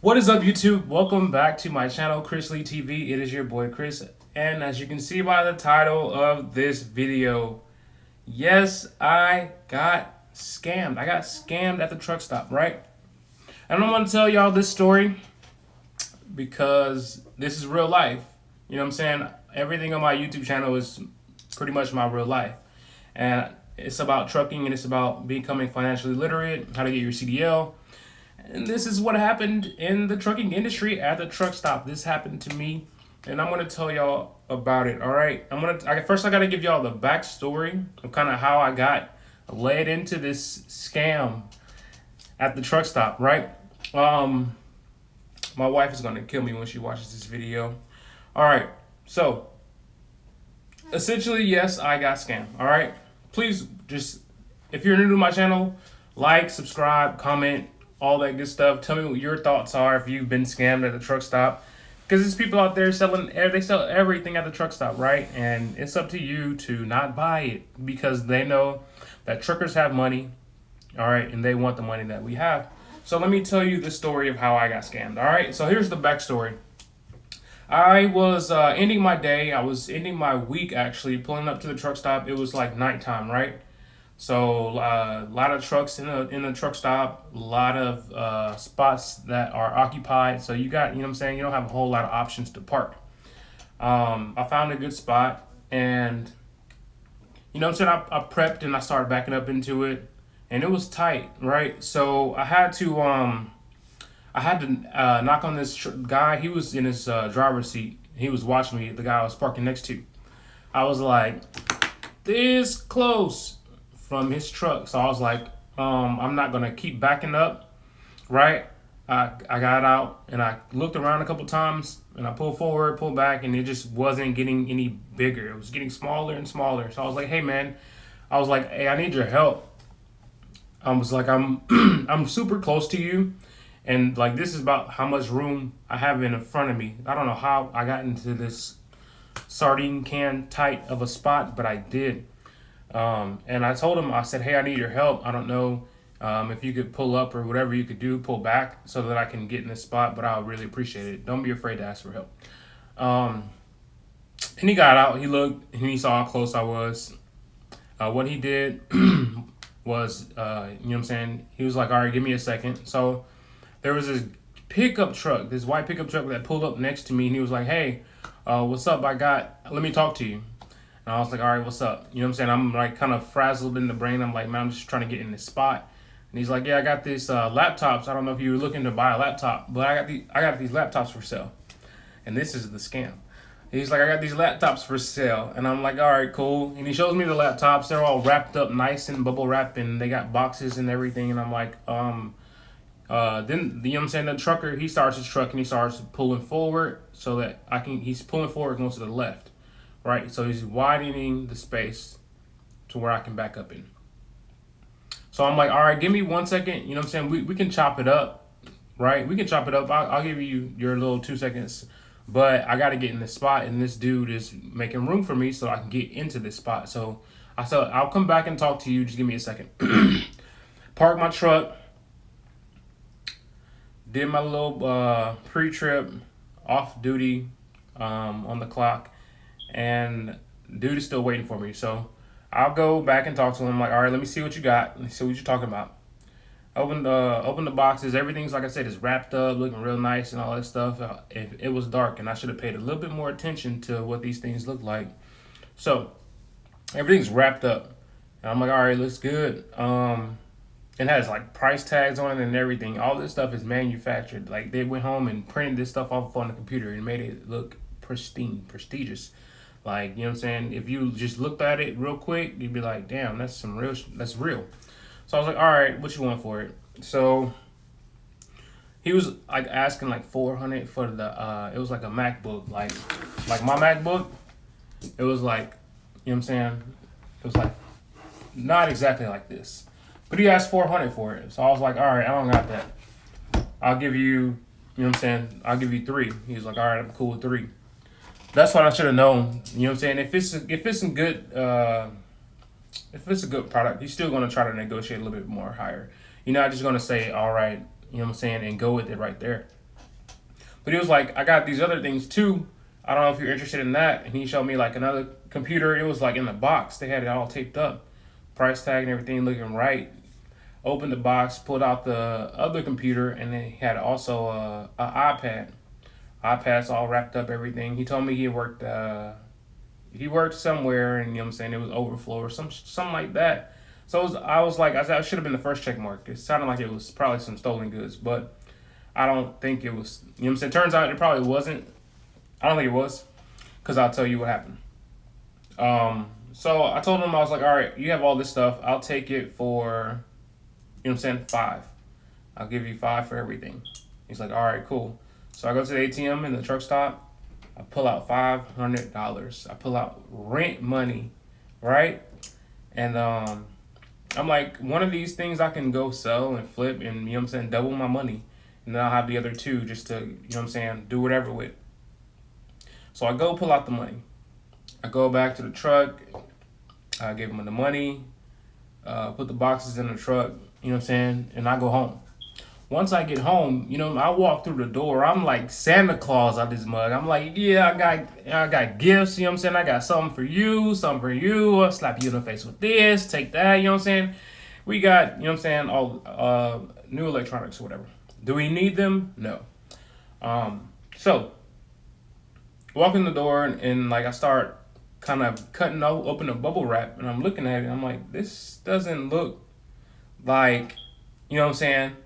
What is up, YouTube? Welcome back to my channel, ChrisLeeTV. It is your boy Chris, and as you can see by the title of this video, yes, I got scammed. I got scammed at the truck stop, right? And I'm gonna tell y'all this story because this is real life. You know what I'm saying? Everything on my YouTube channel is pretty much my real life, and it's about trucking and it's about becoming financially literate, how to get your CDL. And this is what happened in the trucking industry at the truck stop. This happened to me, and I'm gonna tell y'all about it. All right, first I gotta give y'all the backstory of kind of how I got led into this scam at the truck stop. Right, my wife is gonna kill me when she watches this video. All right, so essentially, yes, I got scammed. All right, please just, if you're new to my channel, like, subscribe, comment, all that good stuff. Tell me what your thoughts are if you've been scammed at the truck stop, because there's people out there they sell everything at the truck stop, right? And it's up to you to not buy it because they know that truckers have money, all right, and they want the money that we have. So let me tell you the story of how I got scammed. All right, so here's the backstory. I was ending my day. I was ending my week, actually, pulling up to the truck stop. It was like nighttime, right? So a lot of trucks in the truck stop, a lot of spots that are occupied. So you got, you know what I'm saying, you don't have a whole lot of options to park. I found a good spot, and you know what I'm saying, I prepped and I started backing up into it, and it was tight, right? So I had to knock on this guy. He was in his driver's seat. He was watching me, the guy I was parking next to. I was like this close from his truck. So I was like, I'm not gonna keep backing up, right? I got out and I looked around a couple times and I pulled forward, pulled back, and it just wasn't getting any bigger. It was getting smaller and smaller. So I was like, hey man, hey, I need your help. I was like, I'm super close to you, and like this is about how much room I have in front of me. I don't know how I got into this sardine can tight of a spot, but I did. And I told him, I said, hey, I need your help. I don't know if you could pull up or whatever you could do, pull back so that I can get in this spot, but I would really appreciate it. Don't be afraid to ask for help. And he got out, he looked, and he saw how close I was. What he did was, you know what I'm saying, he was like, all right, give me a second. So there was this pickup truck, this white pickup truck that pulled up next to me, and he was like, hey, what's up? Let me talk to you. And I was like, all right, what's up? You know what I'm saying? I'm like kind of frazzled in the brain. I'm like, man, I'm just trying to get in this spot. And he's like, yeah, I got these laptops. I don't know if you were looking to buy a laptop, but I got these laptops for sale. And this is the scam. He's like, I got these laptops for sale. And I'm like, all right, cool. And he shows me the laptops. They're all wrapped up nice in bubble wrap, and they got boxes and everything. And I'm like, then, you know what I'm saying, the trucker, he starts his truck and he starts pulling forward so that he's pulling forward, going to the left. Right, so he's widening the space to where I can back up in. So I'm like, all right, give me 1 second. You know what I'm saying? We can chop it up, right? We can chop it up. I'll give you your little 2 seconds, but I got to get in this spot, and this dude is making room for me so I can get into this spot. So I said, I'll come back and talk to you. Just give me a second. Park my truck. Did my little pre-trip, off duty on the clock. And dude is still waiting for me. So I'll go back and talk to him. I'm like, all right, let me see what you got. Let me see what you're talking about. Open the boxes. Everything's, like I said, is wrapped up, looking real nice and all that stuff. It was dark, and I should have paid a little bit more attention to what these things look like. So everything's wrapped up. And I'm like, all right, looks good. It has like price tags on it and everything. All this stuff is manufactured. Like they went home and printed this stuff off on the computer and made it look pristine, prestigious. Like, you know what I'm saying? If you just looked at it real quick, you'd be like, damn, that's that's real. So I was like, all right, what you want for it? So he was like asking like $400 for the, it was like a MacBook, like my MacBook. It was like, you know what I'm saying? It was like not exactly like this, but he asked $400 for it. So I was like, all right, I don't got that. I'll give you, you know what I'm saying? I'll give you 3. He was like, all right, I'm cool with 3. That's what I should have known. You know what I'm saying? If it's a good product, you're still gonna try to negotiate a little bit more higher. You're not just gonna say, all right, you know what I'm saying, and go with it right there. But he was like, I got these other things too. I don't know if you're interested in that. And he showed me like another computer. It was like in the box. They had it all taped up, price tag and everything looking right. Opened the box, pulled out the other computer, and then he had also a iPad. iPad's all wrapped up, everything. He told me he worked somewhere, and you know what I'm saying, it was overflow or something like that. So I was like, I should have been the first check mark. It sounded like it was probably some stolen goods, but I don't think it was. You know what I'm saying? Turns out it probably wasn't. I don't think it was, because I'll tell you what happened. So I told him, I was like, all right, you have all this stuff. I'll take it for, you know what I'm saying, 5. I'll give you 5 for everything. He's like, all right, cool. So I go to the ATM in the truck stop. I pull out $500. I pull out rent money, right? And I'm like, one of these things I can go sell and flip and, you know what I'm saying, double my money. And then I'll have the other 2 just to, you know what I'm saying, do whatever with. So I go pull out the money. I go back to the truck. I give him the money, put the boxes in the truck, you know what I'm saying, and I go home. Once I get home, you know, I walk through the door. I'm like Santa Claus out this mug. I'm like, yeah, I got gifts, you know what I'm saying? I got something for you, something for you. I'll slap you in the face with this, take that, you know what I'm saying? We got, you know what I'm saying, all new electronics or whatever. Do we need them? No. So walk in the door and like I start kind of cutting open the bubble wrap, and I'm looking at it. I'm like, this doesn't look like, you know what I'm saying,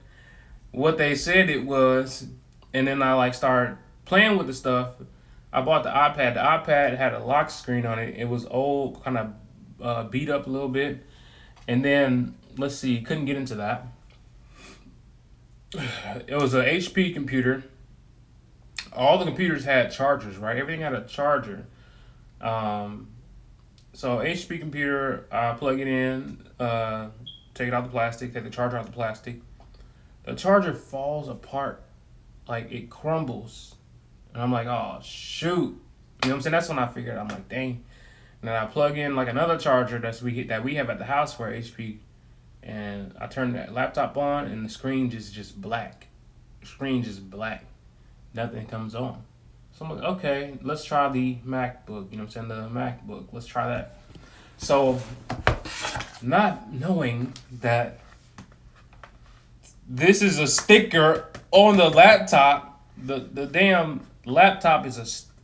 what they said it was. And then I like start playing with the stuff. I bought the iPad. The iPad had a lock screen on it. It was old, kind of beat up a little bit. And then let's see, couldn't get into that. It was a HP computer. All the computers had chargers, right? Everything had a charger. So HP computer, I plug it in, take it out the plastic, take the charger out the plastic. The charger falls apart, like it crumbles. And I'm like, oh shoot. You know what I'm saying? That's when I figured, I'm like, dang. And then I plug in like another charger that we have at the house for HP. And I turn that laptop on and the screen just black. The screen just black. Nothing comes on. So I'm like, okay, let's try the MacBook. You know what I'm saying? The MacBook. Let's try that. So, not knowing that this is a sticker on the laptop, the damn laptop has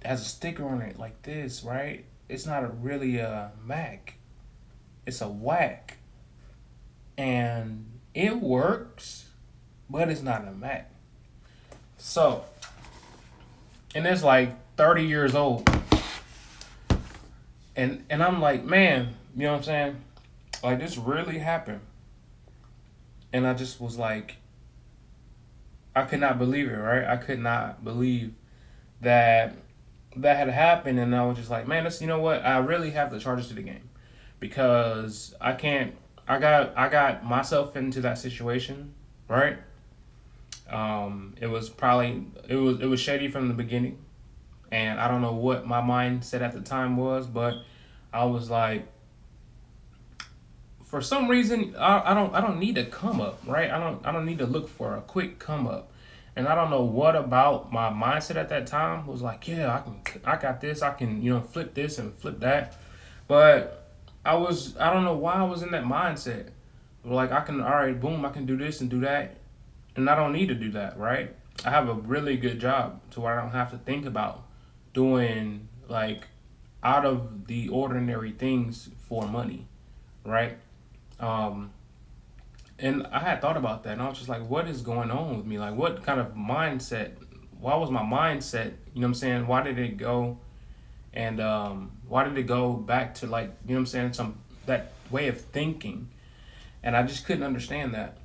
a sticker on it like this, right? It's not really a Mac. It's a whack. And it works, but it's not a Mac. So, and it's like 30 years old. And I'm like, man, you know what I'm saying? Like, this really happened. And I just was like, I could not believe it, right? I could not believe that had happened. And I was just like, man, you know what? I really have the charges to the game. Because I got myself into that situation, right? It was shady from the beginning, and I don't know what my mindset at the time was, but I was like, for some reason, I don't need a come up, right? I don't need to look for a quick come up, and I don't know what about my mindset at that time was like, yeah, I got this, I can, you know, flip this and flip that, but I don't know why I was in that mindset, like I can, all right, boom, I can do this and do that. And I don't need to do that, right? I have a really good job to where I don't have to think about doing like out of the ordinary things for money, right? And I had thought about that, and I was just like, what is going on with me? Like, what kind of mindset? Why was my mindset, you know what I'm saying? Why did it go and why did it go back to like, you know what I'm saying, that way of thinking? And I just couldn't understand that.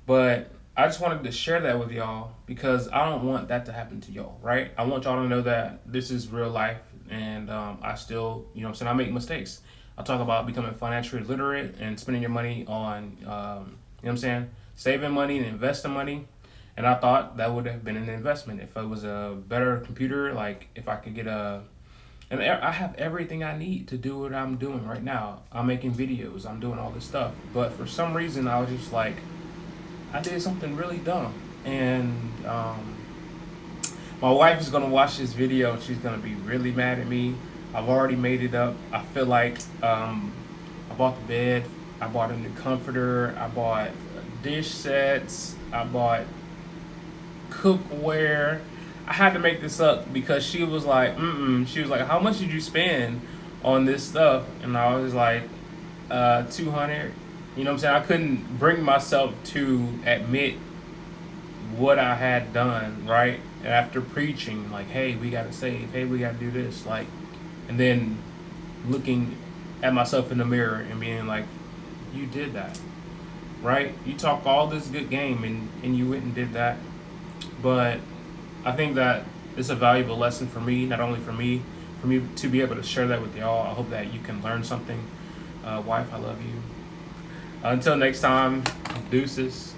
But I just wanted to share that with y'all because I don't want that to happen to y'all, right? I want y'all to know that this is real life, and I still, you know what I'm saying, I make mistakes. I talk about becoming financially literate and spending your money on, you know what I'm saying, saving money and investing money. And I thought that would have been an investment if it was a better computer, like if I could get and I have everything I need to do what I'm doing right now. I'm making videos, I'm doing all this stuff. But for some reason, I was just like, I did something really dumb, and My wife is gonna watch this video and she's gonna be really mad at me. I've already made it up. I feel like I bought the bed, I bought a new comforter, I bought dish sets, I bought cookware. I had to make this up because she was like, she was like, how much did you spend on this stuff? And I was like, 200. You know what I'm saying? I couldn't bring myself to admit what I had done, right? And after preaching, like, hey, we gotta save, hey, we gotta do this, like, and then looking at myself in the mirror and being like, you did that, right? You talk all this good game and you went and did that. But I think that it's a valuable lesson for me, not only for me to be able to share that with y'all. I hope that you can learn something. Wife, I love you. Until next time, deuces.